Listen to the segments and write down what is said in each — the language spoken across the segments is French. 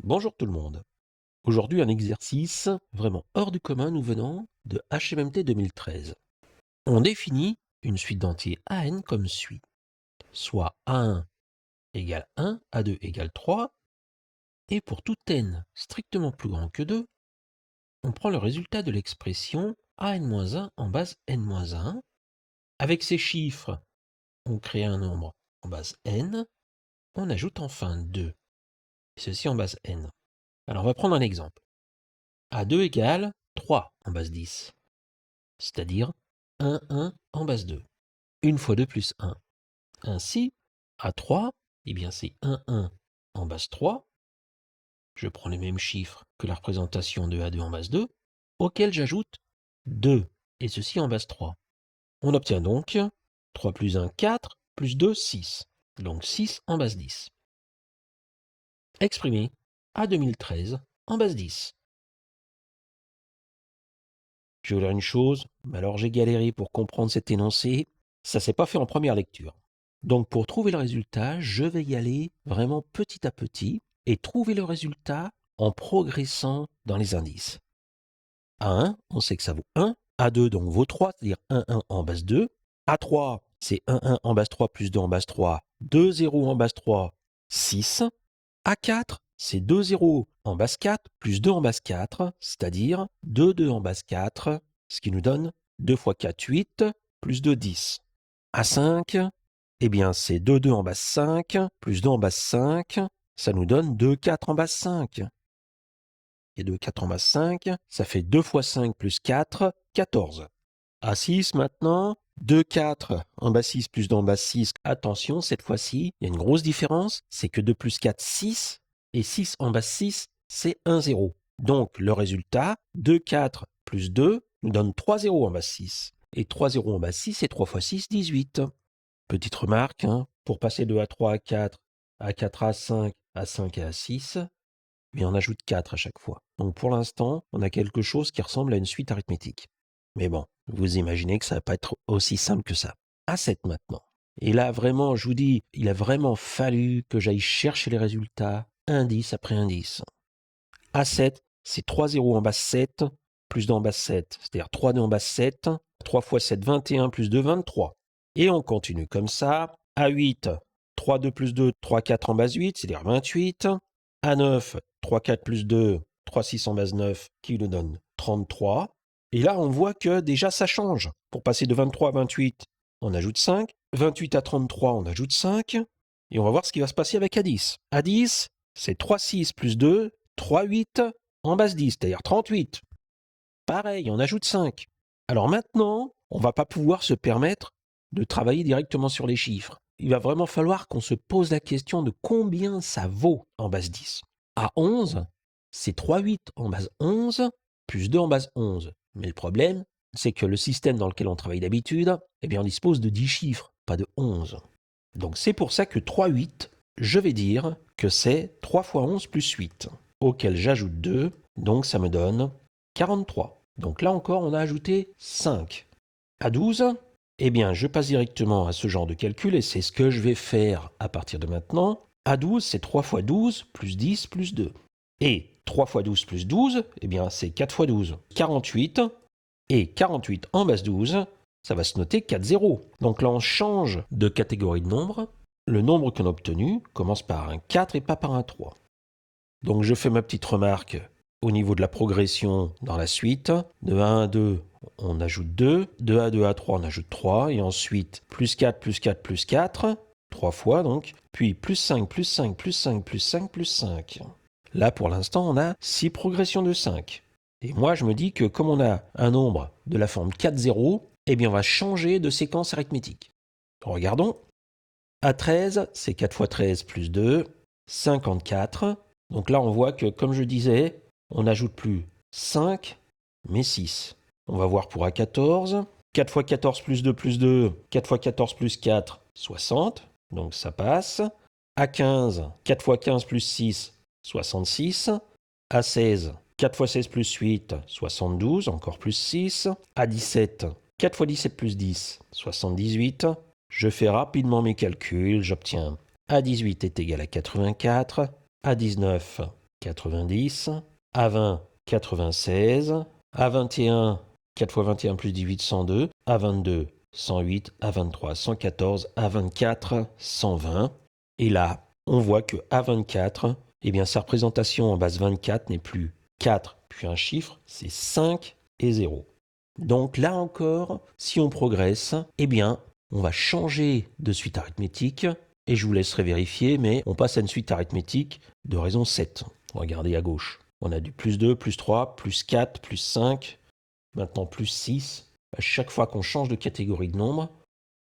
Bonjour tout le monde. Aujourd'hui, un exercice vraiment hors du commun nous venant de HMMT 2013. On définit une suite d'entiers AN comme suit. Soit A1 égale 1, A2 égale 3, et pour tout n strictement plus grand que 2, on prend le résultat de l'expression AN-1 en base n-1. Avec ces chiffres, on crée un nombre en base n, on ajoute enfin 2, et ceci en base n. Alors on va prendre un exemple. A2 égale 3 en base 10, c'est-à-dire 1, 1 en base 2. Une fois 2 plus 1. Ainsi, A3, eh bien c'est 1, 1 en base 3. Je prends les mêmes chiffres que la représentation de A2 en base 2, auquel j'ajoute 2, et ceci en base 3. On obtient donc 3 plus 1, 4, plus 2, 6. Donc 6 en base 10. Exprimé à 2013 en base 10. Je vais vous dire une chose, mais alors j'ai galéré pour comprendre cet énoncé, ça s'est pas fait en première lecture. Donc pour trouver le résultat, je vais y aller vraiment petit à petit et trouver le résultat en progressant dans les indices. A1, on sait que ça vaut 1, A2 donc vaut 3, c'est-à-dire 1, 1 en base 2, A3 c'est 1, 1 en base 3 plus 2 en base 3, 2, 0 en base 3, 6, A4 c'est 2 0 en base 4 plus 2 en base 4, c'est-à-dire 2, 2 en base 4, ce qui nous donne 2 fois 4, 8, plus 2, 10. A5, eh bien c'est 2, 2 en base 5, plus 2 en base 5, ça nous donne 2, 4 en base 5. Et 2, 4 en base 5, ça fait 2 fois 5 plus 4, 14. A6 maintenant, 2, 4 en base 6 plus 2 en base 6. Attention, cette fois-ci, il y a une grosse différence, c'est que 2 plus 4, 6, et 6 en base 6, c'est 1, 0. Donc le résultat, 2, 4 plus 2 nous donne 3 0 en base 6. Et 3 0 en base 6, c'est 3 fois 6, 18. Petite remarque, pour passer de A3 à 4, A4 à 5, A5 à 6, mais on ajoute 4 à chaque fois. Donc pour l'instant, on a quelque chose qui ressemble à une suite arithmétique. Mais bon, vous imaginez que ça va pas être aussi simple que ça. A7 maintenant. Et là, vraiment, je vous dis, il a vraiment fallu que j'aille chercher les résultats, indice après indice. A7, c'est 3 0 en base 7, plus 2 en base 7, c'est-à-dire 3 2 en base 7, 3 fois 7, 21, plus 2, 23. Et on continue comme ça. A8, 3 2 plus 2, 3 4 en base 8, c'est-à-dire 28. A9, 3 4 plus 2, 3 6 en base 9, qui nous donne 33. Et là, on voit que déjà ça change. Pour passer de 23 à 28, on ajoute 5. 28 à 33, on ajoute 5. Et on va voir ce qui va se passer avec A10. A10, c'est 3 6 plus 2, 3 8 en base 10, c'est-à-dire 38. Pareil, on ajoute 5. Alors maintenant, on ne va pas pouvoir se permettre de travailler directement sur les chiffres. Il va vraiment falloir qu'on se pose la question de combien ça vaut en base 10. À 11, c'est 3 8 en base 11, plus 2 en base 11. Mais le problème, c'est que le système dans lequel on travaille d'habitude, eh bien on dispose de 10 chiffres, pas de 11. Donc c'est pour ça que 3 8, je vais dire que c'est 3 fois 11 plus 8, auquel j'ajoute 2, donc ça me donne 43. Donc là encore, on a ajouté 5. À 12, eh bien, je passe directement à ce genre de calcul et c'est ce que je vais faire à partir de maintenant. À 12, c'est 3 fois 12 plus 10 plus 2. Et 3 fois 12 plus 12, eh bien, c'est 4 fois 12, 48. Et 48 en base 12, ça va se noter 4 0. Donc là, on change de catégorie de nombre. Le nombre qu'on a obtenu commence par un 4 et pas par un 3. Donc je fais ma petite remarque au niveau de la progression dans la suite. De 1 à 2, on ajoute 2. De A2 à 3, on ajoute 3. Et ensuite, plus 4, plus 4, plus 4. 3 fois donc. Puis plus 5, plus 5, plus 5, plus 5, plus 5. Là, pour l'instant, on a 6 progressions de 5. Et moi, je me dis que comme on a un nombre de la forme 4, 0, eh bien, on va changer de séquence arithmétique. Regardons. A13, c'est 4 fois 13 plus 2, 54. Donc là, on voit que, comme je disais, on n'ajoute plus 5, mais 6. On va voir pour A14. 4 fois 14 plus 2, 4 fois 14 plus 4, 60. Donc ça passe. A15, 4 fois 15 plus 6, 66. A16, 4 fois 16 plus 8, 72, encore plus 6. A17, 4 fois 17 plus 10, 78. Je fais rapidement mes calculs, j'obtiens A18 est égal à 84, A19, 90, A20, 96, A21, 4 fois 21 plus 18, 102, A22, 108, A23, 114, A24, 120. Et là, on voit que A24, eh bien, sa représentation en base 24 n'est plus 4 puis un chiffre, c'est 5 et 0. Donc là encore, si on progresse, eh bien, on va changer de suite arithmétique et je vous laisserai vérifier, mais on passe à une suite arithmétique de raison 7. Regardez à gauche. On a du plus 2, plus 3, plus 4, plus 5, maintenant plus 6. À chaque fois qu'on change de catégorie de nombre,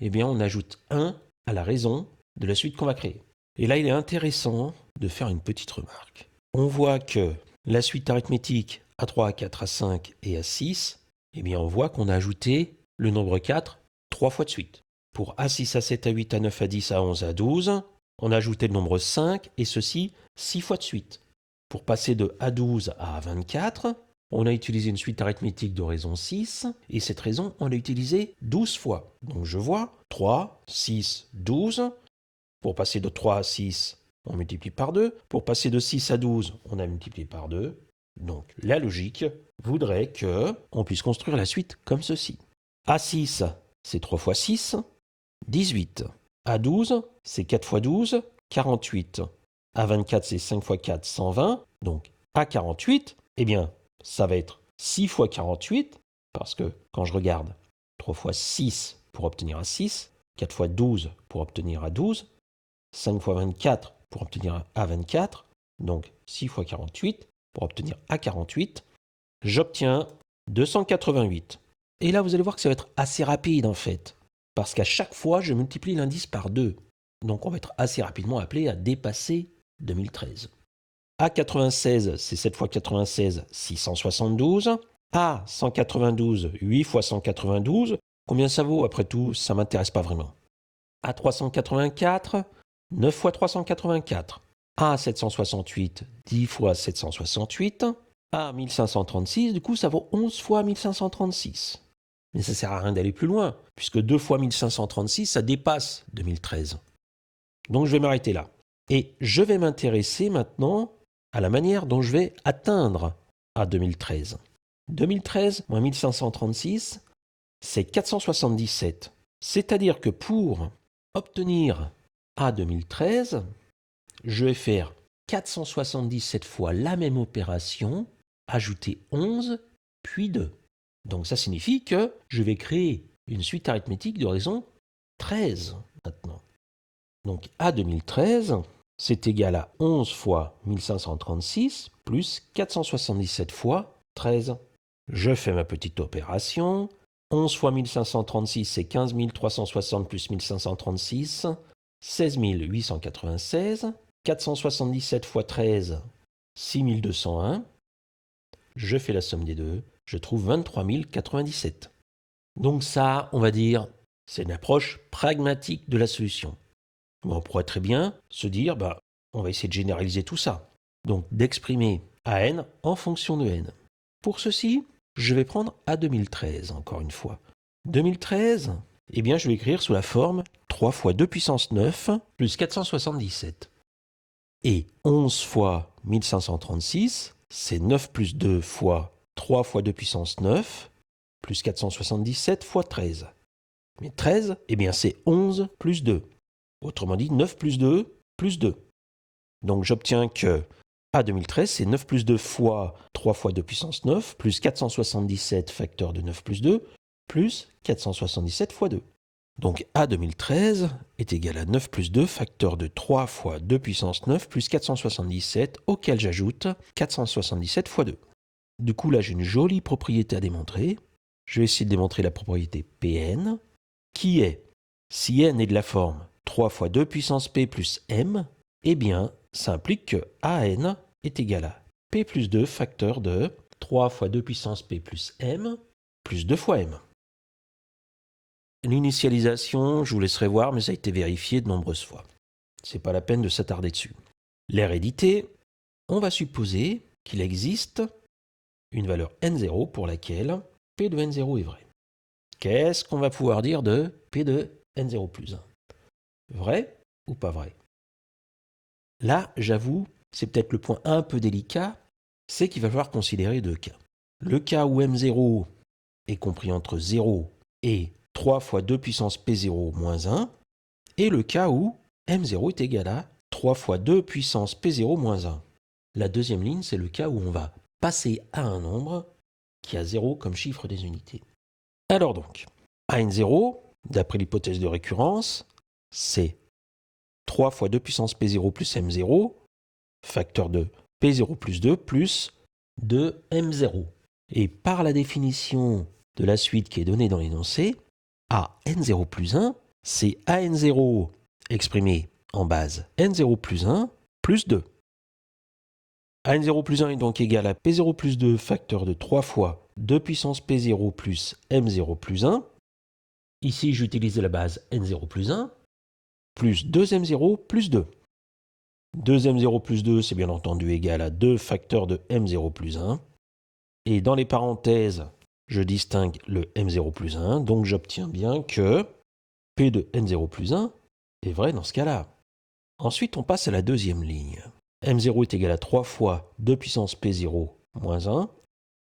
eh bien, on ajoute 1 à la raison de la suite qu'on va créer. Et là, il est intéressant de faire une petite remarque. On voit que la suite arithmétique A3, A4, A5 et A6, eh bien, on voit qu'on a ajouté le nombre 4 3 fois de suite. Pour A6, A7, A8, A9, A10, A11, A12, on a ajouté le nombre 5 et ceci 6 fois de suite. Pour passer de A12 à A24, on a utilisé une suite arithmétique de raison 6 et cette raison, on l'a utilisée 12 fois. Donc je vois 3, 6, 12. Pour passer de 3 à 6, on multiplie par 2. Pour passer de 6 à 12, on a multiplié par 2. Donc la logique voudrait qu'on puisse construire la suite comme ceci. A6, c'est 3 fois 6, 18. A12, c'est 4 fois 12, 48. A24, c'est 5 fois 4, 120. Donc A48, eh bien, ça va être 6 fois 48, parce que quand je regarde 3 fois 6 pour obtenir A6, 4 fois 12 pour obtenir A12, 5 fois 24 pour obtenir A24, donc 6 fois 48 pour obtenir A48, j'obtiens 288. Et là, vous allez voir que ça va être assez rapide en fait, parce qu'à chaque fois, je multiplie l'indice par 2. Donc on va être assez rapidement appelé à dépasser 2013. A96, c'est 7 fois 96, 672. A192, 8 fois 192. Combien ça vaut après tout? Ça ne m'intéresse pas vraiment. A384, 9 fois 384. A768, 10 fois 768. A1536, du coup, ça vaut 11 fois 1536. Mais ça ne sert à rien d'aller plus loin, puisque 2 fois 1536, ça dépasse 2013. Donc je vais m'arrêter là. Et je vais m'intéresser maintenant à la manière dont je vais atteindre à 2013. 2013 moins 1536, c'est 477. C'est-à-dire que pour obtenir à 2013, je vais faire 477 fois la même opération, ajouter 11, puis 2. Donc ça signifie que je vais créer une suite arithmétique de raison 13 maintenant. Donc A 2013, c'est égal à 11 fois 1536 plus 477 fois 13. Je fais ma petite opération. 11 fois 1536, c'est 15 360 plus 1536, 16 896. 477 fois 13, 6201. Je fais la somme des deux, je trouve 23 097. Donc ça, on va dire, c'est une approche pragmatique de la solution. Mais on pourrait très bien se dire, on va essayer de généraliser tout ça. Donc d'exprimer AN en fonction de N. Pour ceci, je vais prendre A 2013, encore une fois. 2013, eh bien, je vais écrire sous la forme 3 fois 2 puissance 9 plus 477. Et 11 fois 1536, c'est 9 plus 2 fois 3 fois 2 puissance 9, plus 477 fois 13. Mais 13, eh bien c'est 11 plus 2. Autrement dit, 9 plus 2, plus 2. Donc j'obtiens que A 2013, c'est 9 plus 2 fois 3 fois 2 puissance 9, plus 477 facteur de 9 plus 2, plus 477 fois 2. Donc A 2013 est égal à 9 plus 2 facteur de 3 fois 2 puissance 9 plus 477 auquel j'ajoute 477 fois 2. Du coup là j'ai une jolie propriété à démontrer. Je vais essayer de démontrer la propriété Pn qui est, si n est de la forme 3 fois 2 puissance p plus m, eh bien ça implique que An est égal à p plus 2 facteur de 3 fois 2 puissance p plus m plus 2 fois m. L'initialisation, je vous laisserai voir, mais ça a été vérifié de nombreuses fois. C'est pas la peine de s'attarder dessus. L'hérédité, on va supposer qu'il existe une valeur n0 pour laquelle p de n0 est vrai. Qu'est-ce qu'on va pouvoir dire de p de n0 plus 1 ? Vrai ou pas vrai ? Là, j'avoue, c'est peut-être le point un peu délicat, c'est qu'il va falloir considérer deux cas. Le cas où M0 est compris entre 0 et 3 fois 2 puissance P0 moins 1, et le cas où M0 est égal à 3 fois 2 puissance P0 moins 1. La deuxième ligne, c'est le cas où on va passer à un nombre qui a 0 comme chiffre des unités. Alors donc, AN0, d'après l'hypothèse de récurrence, c'est 3 fois 2 puissance P0 plus M0, facteur de P0 plus 2 plus 2 M0. Et par la définition de la suite qui est donnée dans l'énoncé, AN0 plus 1, c'est AN0 exprimé en base N0 plus 1 plus 2. AN0 plus 1 est donc égal à P0 plus 2 facteur de 3 fois 2 puissance P0 plus M0 plus 1. Ici, j'utilise la base N0 plus 1 plus 2M0 plus 2. 2M0 plus 2, c'est bien entendu égal à 2 facteurs de M0 plus 1. Et dans les parenthèses, je distingue le M0 plus 1, donc j'obtiens bien que P de N0 plus 1 est vrai dans ce cas-là. Ensuite, on passe à la deuxième ligne. M0 est égal à 3 fois 2 puissance P0 moins 1.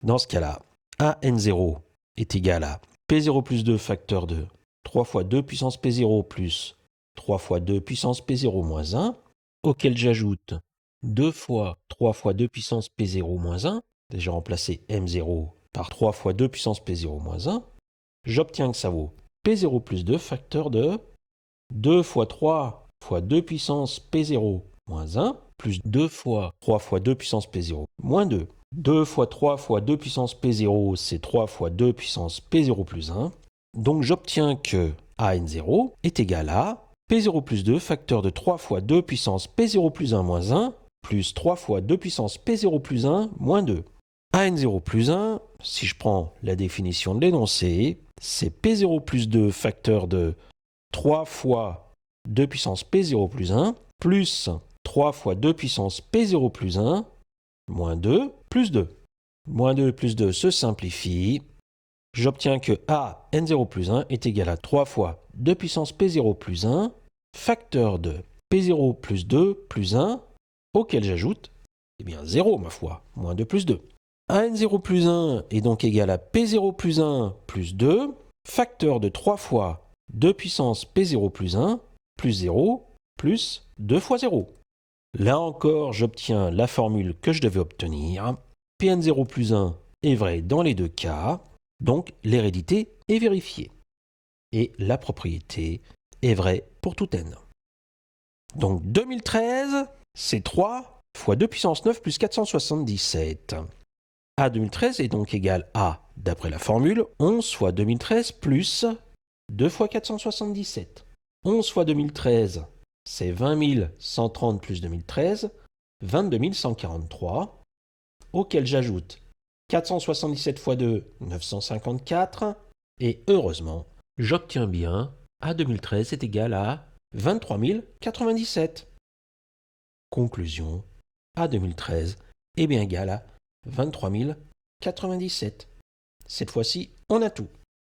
Dans ce cas-là, AN0 est égal à P0 plus 2 facteur de 3 fois 2 puissance P0 plus 3 fois 2 puissance P0 moins 1, auquel j'ajoute 2 fois 3 fois 2 puissance P0 moins 1, déjà remplacé M0 par 3 fois 2 puissance P0 moins 1, j'obtiens que ça vaut P0 plus 2 facteur de 2 fois 3 fois 2 puissance P0 moins 1, plus 2 fois 3 fois 2 puissance P0 moins 2. 2 fois 3 fois 2 puissance P0, c'est 3 fois 2 puissance P0 plus 1. Donc j'obtiens que AN0 est égal à P0 plus 2 facteur de 3 fois 2 puissance P0 plus 1 moins 1, plus 3 fois 2 puissance P0 plus 1 moins 2. AN0 plus 1, si je prends la définition de l'énoncé, c'est P0 plus 2 facteur de 3 fois 2 puissance P0 plus 1, plus 3 fois 2 puissance P0 plus 1, moins 2, plus 2. Moins 2 plus 2 se simplifie. J'obtiens que A N0 plus 1 est égal à 3 fois 2 puissance P0 plus 1, facteur de P0 plus 2 plus 1, auquel j'ajoute, 0 ma foi, moins 2 plus 2. AN0 plus 1 est donc égal à P0 plus 1 plus 2, facteur de 3 fois 2 puissance P0 plus 1, plus 0, plus 2 fois 0. Là encore, j'obtiens la formule que je devais obtenir. Pn0 plus 1 est vrai dans les deux cas, donc l'hérédité est vérifiée. Et la propriété est vraie pour tout n. Donc 2013, c'est 3 fois 2 puissance 9 plus 477. A 2013 est donc égal à, d'après la formule, 11 fois 2013 plus 2 fois 477. 11 fois 2013, c'est 20 130 plus 2013, 22 143, auquel j'ajoute 477 fois 2, 954, et heureusement, j'obtiens bien A 2013 est égal à 23 097. Conclusion, A 2013 est bien égal à 23 097. Cette fois-ci, on a tout.